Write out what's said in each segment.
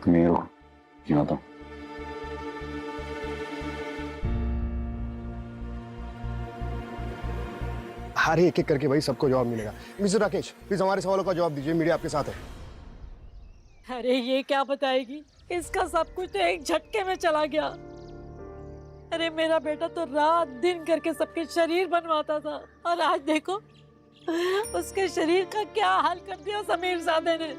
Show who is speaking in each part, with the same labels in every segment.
Speaker 1: मैं आता हूँ।
Speaker 2: अरे एक एक करके भाई सबको जवाब मिलेगा। मिस्टर राकेश प्लीज हमारे सवालों का जवाब दीजिए, मीडिया आपके साथ है।
Speaker 3: अरे ये क्या बताएगी, इसका सब कुछ तो एक झटके में चला गया। अरे मेरा बेटा तो रात दिन करके सबके शरीर बनवाता था और आज देखो उसके शरीर का क्या हाल कर दिया समीर ज़ादे ने।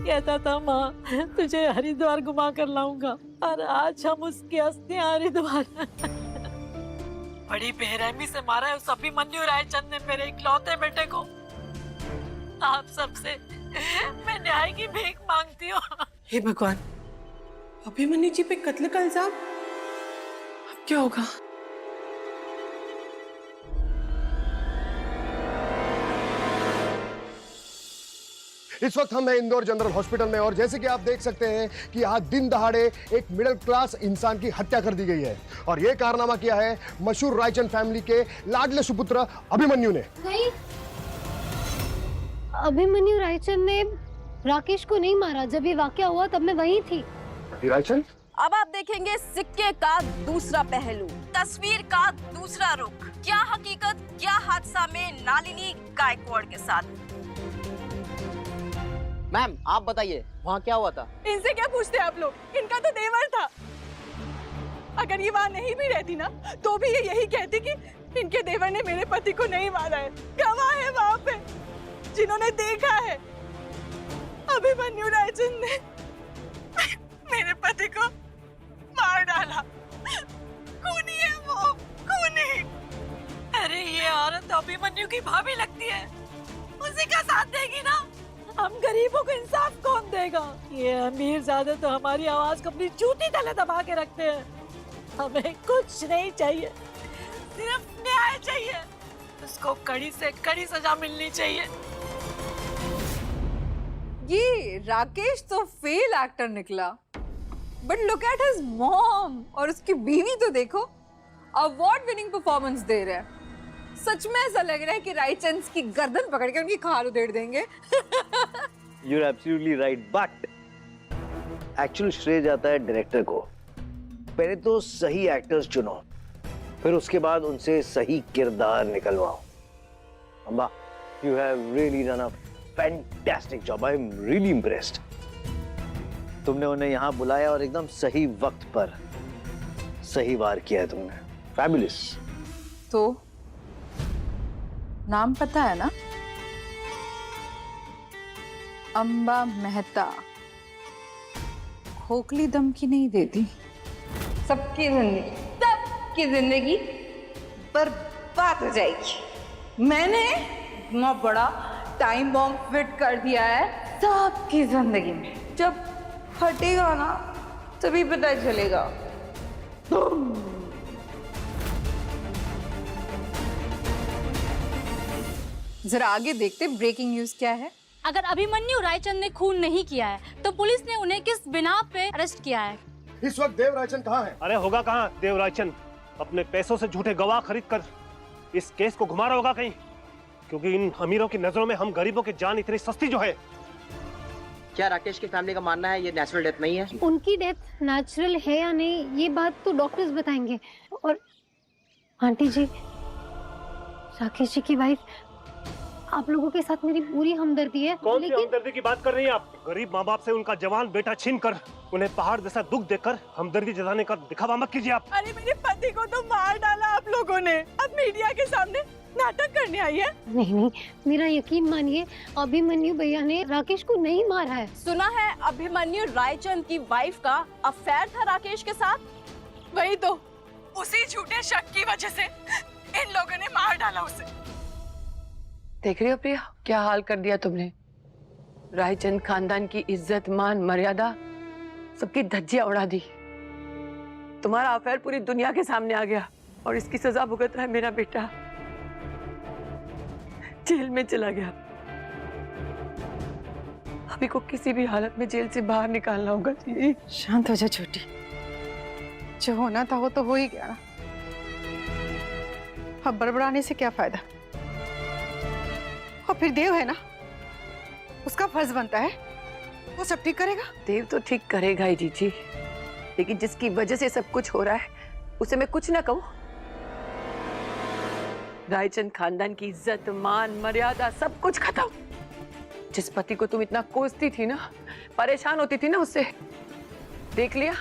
Speaker 3: कहता था माँ तुझे हरिद्वार घुमा कर लाऊंगा और आज हम उसकी अस्थियां हरिद्वार बड़ी बेरहमी से मारा है उस अभिमन्यु रायचंद ने मेरे इकलौते बेटे को। आप सबसे मैं न्याय की भीख मांगती हूँ।
Speaker 4: हे भगवान, अभिमन्यु जी पे कत्ल का इल्जाम, अब क्या होगा?
Speaker 2: इस वक्त हम हैं इंदौर जनरल हॉस्पिटल में और जैसे कि आप देख सकते हैं कि यहाँ दिन दहाड़े एक मिडिल क्लास इंसान की हत्या कर दी गई है और ये कारनामा किया है मशहूर रायचंद फैमिली के लाडले सुपुत्र अभिमन्यु ने।
Speaker 5: नहीं, अभिमन्यु रायचंद ने राकेश को नहीं मारा। जब ये वाकया हुआ तब मैं वहीं थी।
Speaker 2: रायचंद?
Speaker 6: अब आप देखेंगे सिक्के का दूसरा पहलू, तस्वीर का दूसरा रुख। क्या हकीकत, क्या हादसा में नालिनी गायकवाड़ के साथ।
Speaker 7: मैम आप बताइए वहाँ क्या हुआ था?
Speaker 4: इनसे क्या पूछते आप लोग, इनका तो देवर था। अगर ये वहाँ नहीं भी रहती ना तो भी ये यही कहती कि इनके देवर ने मेरे पति को नहीं मारा है। गवाह है वहाँ पे जिन्होंने देखा है। अभिमन्यु रायचंद ने मेरे पति को मार डाला। खूनी है वो, खूनी।
Speaker 3: अरे ये औरत अभिमन्यु की भाभी लगती है, उसी का साथ देगी ना। हम गरीबों को इंसाफ कौन देगा? ये अमीर ज़्यादा तो हमारी आवाज को अपनी जूती तले दबा के रखते हैं। हमें कुछ नहीं चाहिए, सिर्फ न्याय चाहिए। उसको कड़ी से कड़ी सजा मिलनी चाहिए।
Speaker 8: ये राकेश तो फेल एक्टर निकला, but look at his mom और उसकी बीवी तो देखो, अवार्ड विनिंग परफॉर्मेंस दे रहे हैं। सच में ऐसा लग रहा है कि रायचंद की गर्दन पकड़ के उनकी खाल उधेड़ देंगे।
Speaker 9: You're absolutely right, but actual श्रेय जाता है डायरेक्टर को। पहले तो सही एक्टर्स चुनो, फिर उसके बाद उनसे सही किरदार निकलवाओ। Amba, you have really done a fantastic job. I'm really impressed. तुमने उन्हें यहाँ बुलाया और एकदम सही वक्त पर सही वार किया है तुमने। Fabulous.
Speaker 8: तो नाम पता है ना? अंबा मेहता। खोखली दम की नहीं देती।
Speaker 10: सबकी जिंदगी बर्बाद हो जाएगी। मैंने इतना बड़ा टाइम बॉम्ब फिट कर दिया है सबकी जिंदगी में। जब फटेगा ना तभी पता चलेगा।
Speaker 8: जरा आगे देखते ब्रेकिंग न्यूज क्या है।
Speaker 5: अगर अभिमन्यु रायचंद ने खून नहीं किया है तो पुलिस ने उन्हें किस बिना पे अरेस्ट किया है?
Speaker 2: इस वक्त देव रायचंद कहाँ है?
Speaker 11: अरे होगा कहाँ देव रायचंद, अपने पैसों से झूठे गवाह खरीद कर इस केस को घुमा रहा होगा कहीं, क्योंकि इन अमीरों की नजरों में हम गरीबों की जान इतनी सस्ती जो है।
Speaker 7: क्या राकेश की फैमिली का मानना है ये नेचुरल डेथ नहीं है?
Speaker 5: उनकी डेथ नेचुरल है या नहीं ये बात तो डॉक्टर्स बताएंगे। और आंटी जी, राकेश जी की वाइफ, आप लोगों के साथ मेरी पूरी हमदर्दी है।
Speaker 11: कौन सी हमदर्दी की बात कर रही हैं आप? गरीब माँ बाप से उनका जवान बेटा छीन कर उन्हें पहाड़ जैसा दुख देकर हमदर्दी जताने का दिखावा मत कीजिए आप।
Speaker 4: अरे मेरे पति को तो मार डाला आप लोगों ने, अब मीडिया के सामने नाटक करने आई है।
Speaker 5: नहीं नहीं, मेरा यकीन मानिए, अभिमन्यु भैया ने राकेश को नहीं मारा है।
Speaker 6: सुना है अभिमन्यु रायचंद की वाइफ का अफेयर था राकेश के साथ।
Speaker 4: वही तो, उसी झूठे शक की वजह से इन लोगों ने मार डाला उसे।
Speaker 10: देख रही हो प्रिया, क्या हाल कर दिया तुमने। रायचंद खानदान की इज्जत, मान, मर्यादा सबकी धज्जियां उड़ा दी। तुम्हारा अफेयर पूरी दुनिया के सामने आ गया और इसकी सजा भुगत रहा है मेरा बेटा। जेल में चला गया। अभी को किसी भी हालत में जेल से बाहर निकालना होगा। जी
Speaker 4: शांत हो जा छोटी, जो होना था वो तो हो ही गया ना। अब बड़बड़ाने से क्या फायदा। और फिर देव है ना, उसका फर्ज बनता है वो सब ठीक करेगा?
Speaker 10: देव तो ठीक करेगा ही जीजी, लेकिन जिसकी वजह से सब कुछ हो रहा है उसे मैं कुछ ना कहूं। रायचंद खानदान की इज्जत, मान, मर्यादा सब कुछ खत्म। जिस पति को तुम इतना कोसती थी ना, परेशान होती थी ना उससे, देख लिया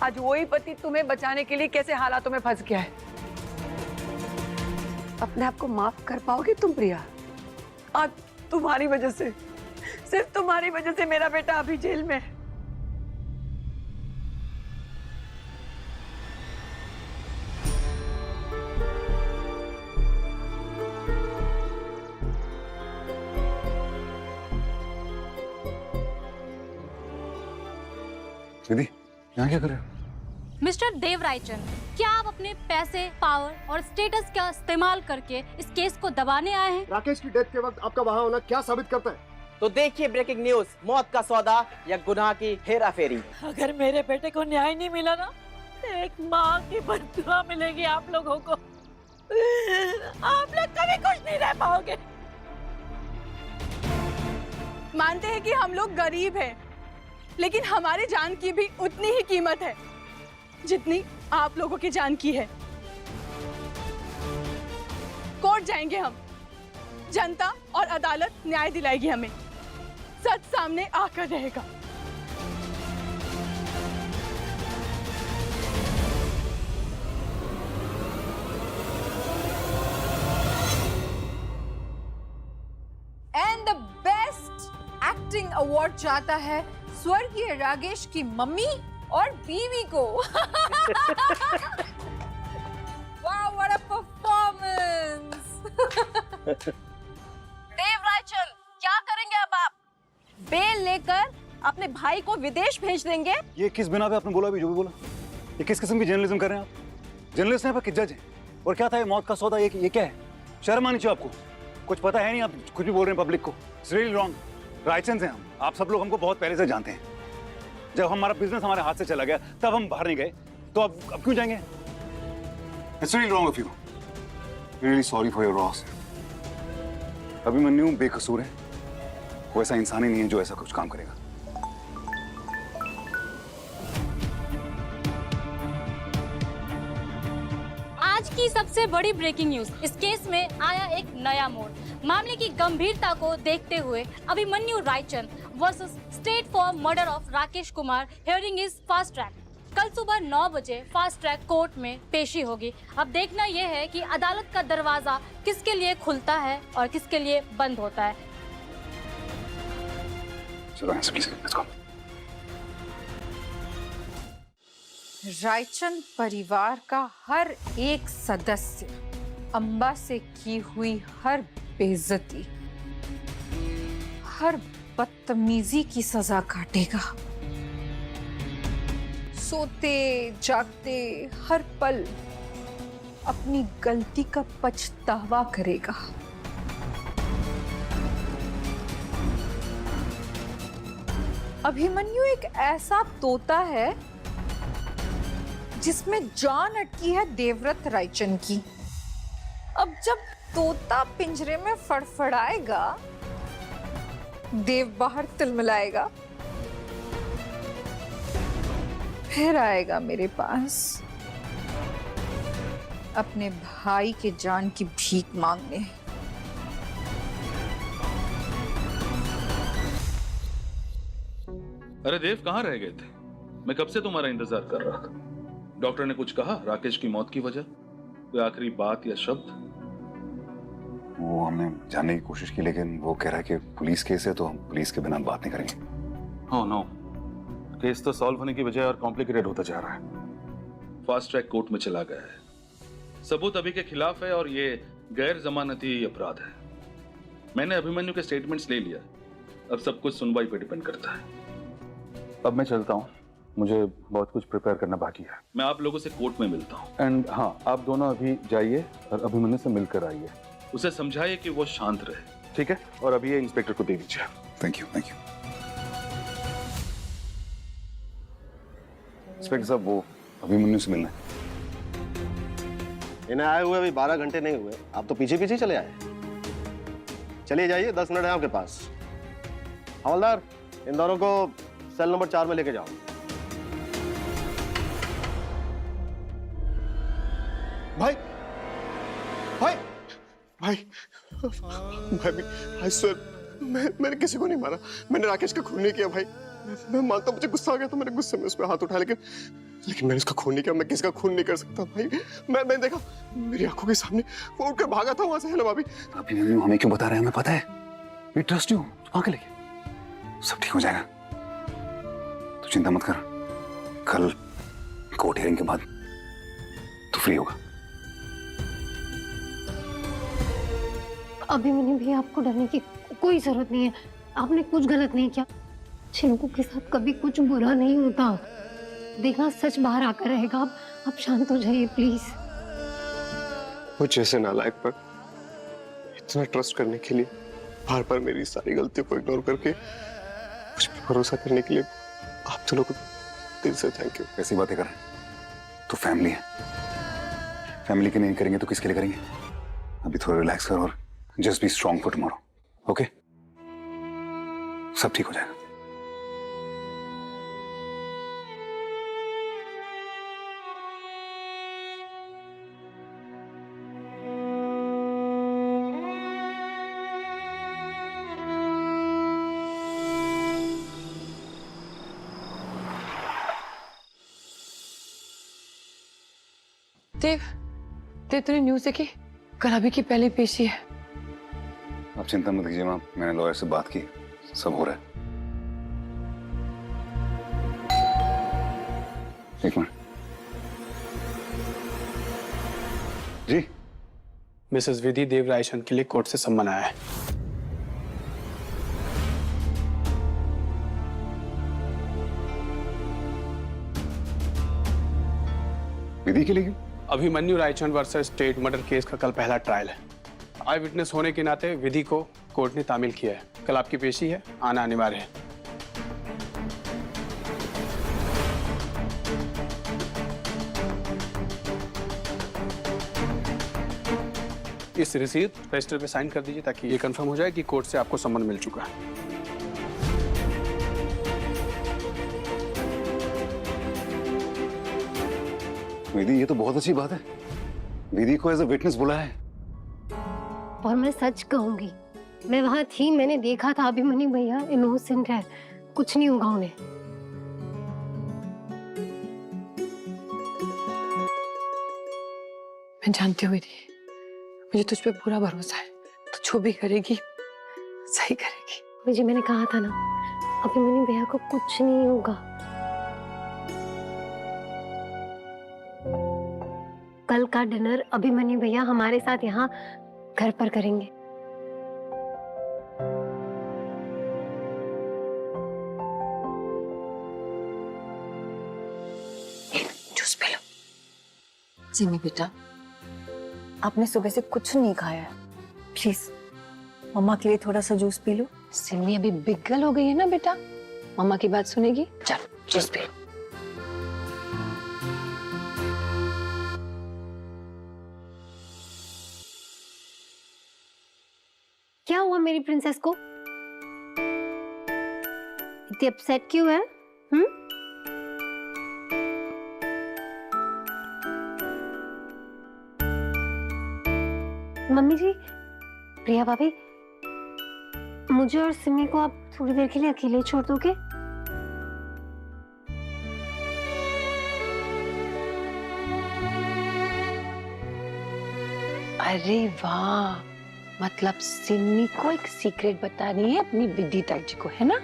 Speaker 10: आज वही पति तुम्हें बचाने के लिए कैसे हालातों में फंस गया है। अपने आप को माफ कर पाओगे तुम प्रिया? आज तुम्हारी वजह से, सिर्फ तुम्हारी वजह से मेरा बेटा अभी जेल में है।
Speaker 1: दीदी यहाँ क्या कर रहे हो?
Speaker 12: मिस्टर देव रायचंद, क्या आप अपने पैसे, पावर और स्टेटस का इस्तेमाल करके इस केस को दबाने आए हैं?
Speaker 2: राकेश की डेथ के वक्त आपका वहां होना क्या साबित करता है?
Speaker 7: तो देखिए ब्रेकिंग न्यूज, मौत का सौदा या गुनाह की हेरा फेरी।
Speaker 3: अगर मेरे बेटे को न्याय नहीं मिला ना, एक माँ की बददुआ मिलेगी आप लोगों को। आप लोग कभी खुश नहीं रह पाओगे।
Speaker 4: मानते हैं कि हम लोग गरीब हैं, लेकिन हमारी जान की भी उतनी ही कीमत है जितनी आप लोगों की जान की है। कोर्ट जाएंगे हम, जनता और अदालत न्याय दिलाएगी हमें, सच सामने आकर रहेगा।
Speaker 8: And the best acting award जाता है स्वर्गीय राकेश की मम्मी और बीवी को। वाह, व्हाट अ परफॉर्मेंस।
Speaker 6: देव रायचंद, क्या करेंगे अब आप? बेल लेकर अपने भाई को विदेश भेज देंगे?
Speaker 1: ये किस बिना पे आपने बोला अभी जो भी बोला? ये किस किस्म की जर्नलिज्म कर रहे हैं आप? जर्नलिस्ट हैं पर जज हैं? और क्या था ये मौत का सौदा? ये क्या है? शर्म आनी चाहिए आपको। कुछ पता है नहीं, आप कुछ भी बोल रहे हैं पब्लिक को। It's really wrong. रायचंद हैं हम, आप सब लोग हमको बहुत पहले से जानते हैं। जब हमारा बिजनेस हमारे हाथ से चला गया तब हम बाहर नहीं गए, तो अब क्यों जाएंगे? It's really wrong of you. Really sorry for your loss. Abhimanyu बेकसूर है, वो ऐसा इंसान ही नहीं है जो ऐसा कुछ काम करेगा।
Speaker 12: आज की सबसे बड़ी ब्रेकिंग न्यूज, इस केस में आया एक नया मोड़। मामले की गंभीरता को देखते हुए Abhimanyu Raichand versus state for murder of Rakesh Kumar hearing is fast track. कल सुबह 9 बजे फास्ट ट्रैक कोर्ट में पेशी होगी। अब देखना यह है कि अदालत का दरवाजा किसके लिए खुलता है और किसके लिए बंद होता है।
Speaker 8: रायचंद परिवार का हर एक सदस्य अंबा से की हुई हर बेइज्जती, हर बदतमीजी की सजा काटेगा। सोते जागते हर पल अपनी गलती का पछतावा करेगा। अभिमन्यु एक ऐसा तोता है जिसमें जान अटकी है देवव्रत रायचंद की। अब जब तोता पिंजरे में फड़फड़ाएगा, देव बाहर तिलमिलाएगा, फिर आएगा मेरे पास अपने भाई के जान की भीख मांगने।
Speaker 13: अरे देव, कहाँ रह गए थे? मैं कब से तुम्हारा इंतजार कर रहा था। डॉक्टर ने कुछ कहा राकेश की मौत की वजह? कोई आखिरी बात या शब्द?
Speaker 1: वो हमने जानने की कोशिश की, लेकिन वो कह रहा है कि पुलिस केस है तो हम पुलिस के बिना बात नहीं करेंगे।
Speaker 13: ओह नो, केस तो सॉल्व होने की बजाय और कॉम्प्लिकेटेड होता जा रहा है। फास्ट ट्रैक कोर्ट में चला गया है, सबूत अभी के खिलाफ है और ये गैर जमानती अपराध है। मैंने अभिमन्यु के स्टेटमेंट्स ले लिया, अब सब कुछ सुनवाई पे डिपेंड करता है।
Speaker 1: अब मैं चलता हूँ, मुझे बहुत कुछ प्रिपेयर करना बाकी है।
Speaker 13: मैं आप लोगों से कोर्ट में मिलता हूँ।
Speaker 1: एंड हाँ, आप दोनों अभी जाइए और अभिमन्यु से मिलकर आइए।
Speaker 13: उसे समझाइए कि वो शांत रहे।
Speaker 1: ठीक है, और अभी ये इंस्पेक्टर को दे दीजिए। Thank you, thank you. Inspector साहब, वो अभिमन्यु से मिलना है।
Speaker 2: इन्हें आए हुए अभी 12 घंटे नहीं हुए, आप तो पीछे पीछे चले आए। चलिए जाइए, 10 मिनट है आपके पास। हवलदार, इन दोनों को सेल नंबर 4 में लेके जाओ। भाई भाई भाई भाई सर, मैंने किसी को नहीं मारा, मैंने राकेश का खून नहीं किया भाई। मैं मानता हूं मुझे गुस्सा आ गया था, मैंने गुस्से में उस पर हाथ उठाया, लेकिन मैंने उसका खून नहीं किया। मैं किसी का खून नहीं कर सकता भाई। मैंने देखा मेरी आंखों के सामने वो उठकर भागा था वहां से। है ना भाभी?
Speaker 1: अभी मम्मी हमें क्यों बता रहे हैं? हमें पता है, वी ट्रस्ट यू। आगे लेके सब ठीक हो जाएगा, तू चिंता मत कर। कल कोर्ट हियरिंग के बाद तू फ्री होगा।
Speaker 5: अभिमन्यु भैया, आपको डरने की कोई जरूरत नहीं है। आपने कुछ गलत नहीं किया। अच्छे लोगों के साथ कभी कुछ बुरा नहीं होता। देखना सच बाहर आकर रहेगा। आप शांत हो जाइए प्लीज।
Speaker 2: वो जैसे नालायक पर इतना ट्रस्ट करने के लिए, बार बार मेरी सारी गलतियों को इग्नोर करके मुझ पर भरोसा करने के लिए आप दोनों को दिल से थैंक यू।
Speaker 1: कैसी बातें कर रहे हैं? तो फैमिली है, फैमिली के नहीं करेंगे तो किसके लिए करेंगे? अभी थोड़ा रिलैक्स कर और just be strong for tomorrow, okay? सब ठीक हो जाएगा।
Speaker 10: देव, तूने न्यूज़ देखी? कल अभी की पहली पेशी है।
Speaker 1: आप चिंता मत कीजिए मैम, मैंने लॉयर से बात की, सब हो रहा है। एक मिनट जी।
Speaker 14: मिसेस विधि देव रायचंद के लिए कोर्ट से सम्मन आया है।
Speaker 1: विधि के लिए?
Speaker 14: Abhimanyu Raichand versus state murder case का कल पहला ट्रायल है। आई विटनेस होने के नाते विधि को कोर्ट ने तामील किया है। कल आपकी पेशी है, आना अनिवार्य है। इस रिसीट रजिस्टर पे साइन कर दीजिए ताकि ये कंफर्म हो जाए कि कोर्ट से आपको सम्मन मिल चुका है।
Speaker 1: विधि, ये तो बहुत अच्छी बात है, विधि को एज अ विटनेस बुलाया है।
Speaker 5: और मैं सच कहूंगी, मैं वहां थी, मैंने देखा था अभिमन्यु भैया इनोसेंट है, कुछ नहीं होगा उन्हें।
Speaker 10: मैं जानती हूँ विधि, मुझे तुझ पे पूरा भरोसा है। तू जो भी करेगी सही करेगी।
Speaker 5: मुझे मैंने कहा था ना, अभिमन्यु भैया को कुछ नहीं होगा। कल का डिनर अभिमन्यु भैया हमारे साथ यहाँ घर पर करेंगे।
Speaker 10: Juice P low.
Speaker 4: जिमी बेटा, आपने सुबह से कुछ नहीं खाया है, प्लीज मम्मा के लिए थोड़ा सा जूस पी लो।
Speaker 10: सिमी अभी बिगल हो गई है ना बेटा, मम्मा की बात सुनेगी। चल जूस पी लो।
Speaker 5: क्या हुआ मेरी प्रिंसेस को? इतनी अपसेट क्यों है? मम्मी जी, प्रिया भाभी, मुझे और सिमी को आप थोड़ी देर के लिए अकेले छोड़ दोगे?
Speaker 10: अरे वाह, मतलब सिमी को एक सीक्रेट बतानी है अपनी विधि ताई जी को, है ना?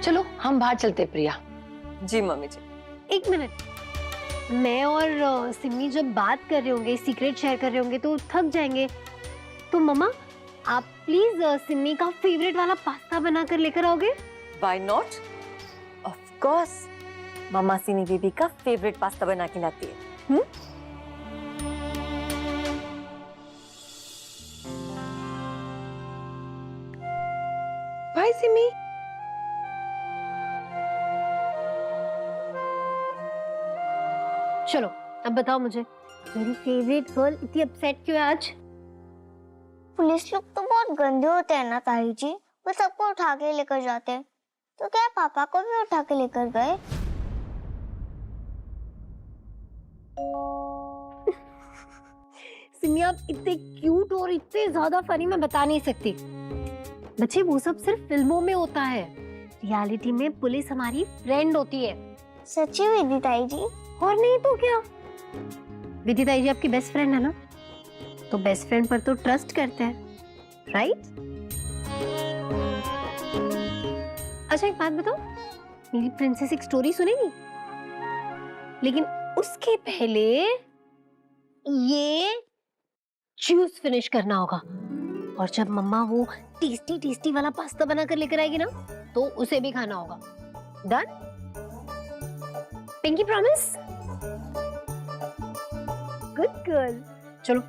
Speaker 10: चलो हम बाहर चलते प्रिया।
Speaker 4: जी मम्मी जी।
Speaker 5: एक मिनट, मैं और सिमी जब बात कर रहे होंगे, सीक्रेट शेयर कर रहे होंगे तो थक जाएंगे, तो मम्मा आप प्लीज सिमी का फेवरेट वाला पास्ता बनाकर लेकर आओगे?
Speaker 4: Why not? Of course, मम्मा सिनी बीबी का फेवरेट पास्ता बना के लाती है।
Speaker 10: बाय सिमी।
Speaker 5: चलो अब बताओ मुझे, मेरी फेवरेट गर्ल इतनी अपसेट क्यों है आज?
Speaker 15: पुलिस लोग तो बहुत गंदे होते हैं ना ताई जी, वो सबको उठा के लेकर जाते हैं। तो क्या पापा को भी उठा के लेकर गए?
Speaker 5: सिमी आप इतने क्यूट और इतने ज्यादा फनी मैं बता नहीं सकती। बच्चे वो सब सिर्फ फिल्मों में होता है, रियलिटी में पुलिस हमारी फ्रेंड होती है।
Speaker 15: सच्ची विधि ताई जी?
Speaker 5: और नहीं तो क्या, विधि ताई जी आपकी बेस्ट फ्रेंड है ना, तो बेस्ट फ्रेंड पर तो ट्रस्ट करते हैं, राइट? अच्छा एक बात बताओ, मेरी प्रिंसेस एक स्टोरी सुनेगी, लेकिन उसके पहले ये जूस फिनिश करना होगा, और जब मम्मा वो टेस्टी टेस्टी वाला पास्ता बना कर लेकर आएगी ना, तो उसे भी खाना होगा। Done? Pinky promise? Good girl. चलो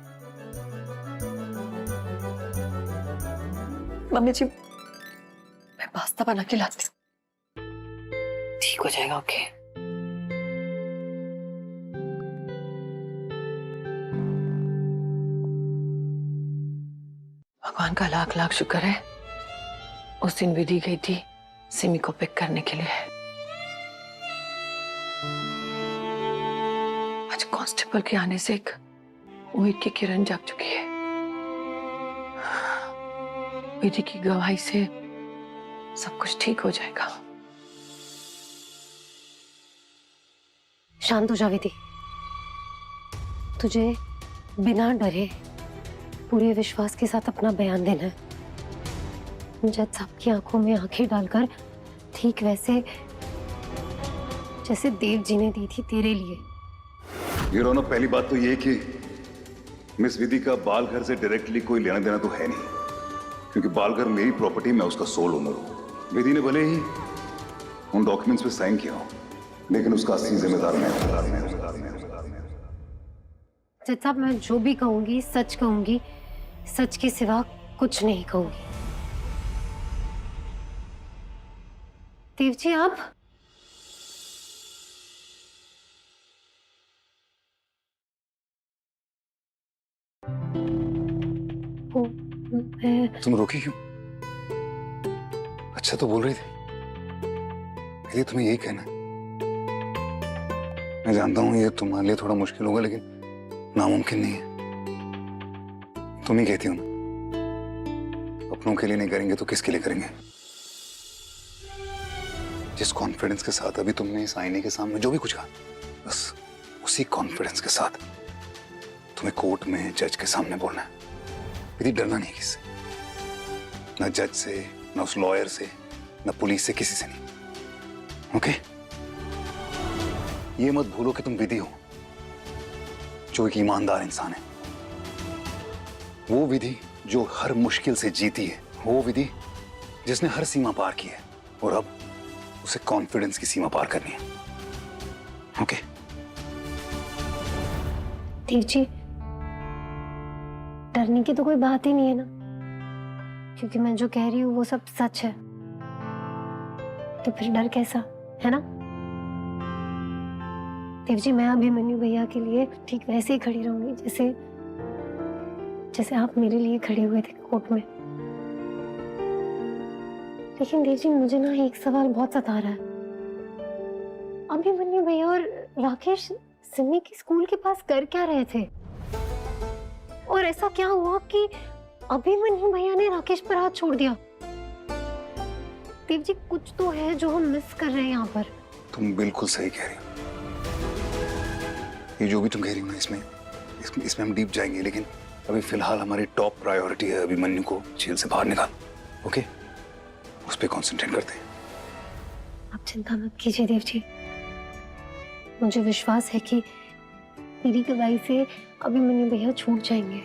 Speaker 10: मम्मी जी, मैं पास्ता बना के लाती हूँ, ठीक हो जाएगा। ओके भगवान का लाख लाख शुक्र है, उस दिन विधि गई थी सिमी को पिक करने के लिए। आज कांस्टेबल के आने से एक उम्मीद की किरण जाग चुकी है। विधि की गवाही से सब कुछ ठीक हो जाएगा।
Speaker 5: शांत हो जा विधि, तुझे बिना डरे पूरे विश्वास के साथ अपना बयान देना है। जज साहब की आंखों में आंखें डालकर ठीक वैसे जैसे देव जी ने दी थी तेरे लिए।
Speaker 1: ये रोनो, पहली बात तो ये कि मिस विधि का बाल घर से डायरेक्टली कोई लेना देना तो है नहीं, क्योंकि बाल घर मेरी प्रॉपर्टी, मैं उसका सोल ओनर हूं। विधि ने भले ही उन डॉक्यूमेंट्स पे साइन किया हो, लेकिन उसका असली जिम्मेदार मैं हूं।
Speaker 5: जज साहब मैं जो भी कहूंगी सच कहूंगी, सच के सिवा कुछ नहीं कहूंगी। देव जी आप
Speaker 1: तुम रोकी क्यों? अच्छा तो बोल रही थी। पहले तुम्हें यही कहना है, मैं जानता हूं ये तुम्हारे लिए थोड़ा मुश्किल होगा, लेकिन नामुमकिन नहीं है। तुम ही कहती हो ना, अपनों के लिए नहीं करेंगे तो किसके लिए करेंगे? जिस कॉन्फिडेंस के साथ अभी तुमने इस आईने के सामने जो भी कुछ कहा, बस उसी कॉन्फिडेंस के साथ तुम्हें कोर्ट में जज के सामने बोलना है। यदि डरना नहीं किससे, ना जज से, ना उस लॉयर से, ना पुलिस से, किसी से नहीं। ओके? ये मत भूलो कि तुम विधि हो जो एक ईमानदार इंसान है। वो विधि जो हर मुश्किल से जीती है, वो विधि जिसने हर सीमा पार की है, और अब उसे कॉन्फिडेंस की सीमा पार करनी है। ओके?
Speaker 5: देव जी डरने की तो कोई बात ही नहीं है ना, क्योंकि मैं जो कह रही हूँ वो सब सच है, तो फिर डर कैसा, है ना? देव जी मैं अभिमन्यु भैया के लिए ठीक वैसे ही खड़ी रहूंगी जैसे जैसे आप मेरे लिए खड़े हुए थे कोर्ट में। लेकिन देव जी मुझे ना एक सवाल बहुत सता रहा है। अभिमन्यु भैया और राकेश सिमी के स्कूल के पास कर क्या रहे थे, और ऐसा क्या हुआ कि अभिमन्यु भैया ने राकेश पर हाथ छोड़ दिया? देव जी कुछ तो है जो हम मिस कर रहे हैं यहाँ पर।
Speaker 1: तुम बिल्कुल सही कह रही हो। ये जो भी तुम कह रही हो ना, इसमें हम डीप जाएंगे, लेकिन अभी फिलहाल हमारी टॉप प्रायोरिटी है अभिमन्यु को जेल से बाहर निकाल। ओके? उस पर कॉन्सेंट्रेट करते हैं।
Speaker 5: आप चिंता मत कीजिए देव जी, मुझे विश्वास है कि मेरी गवाही से अभिमन्यु भैया छूट जाएंगे।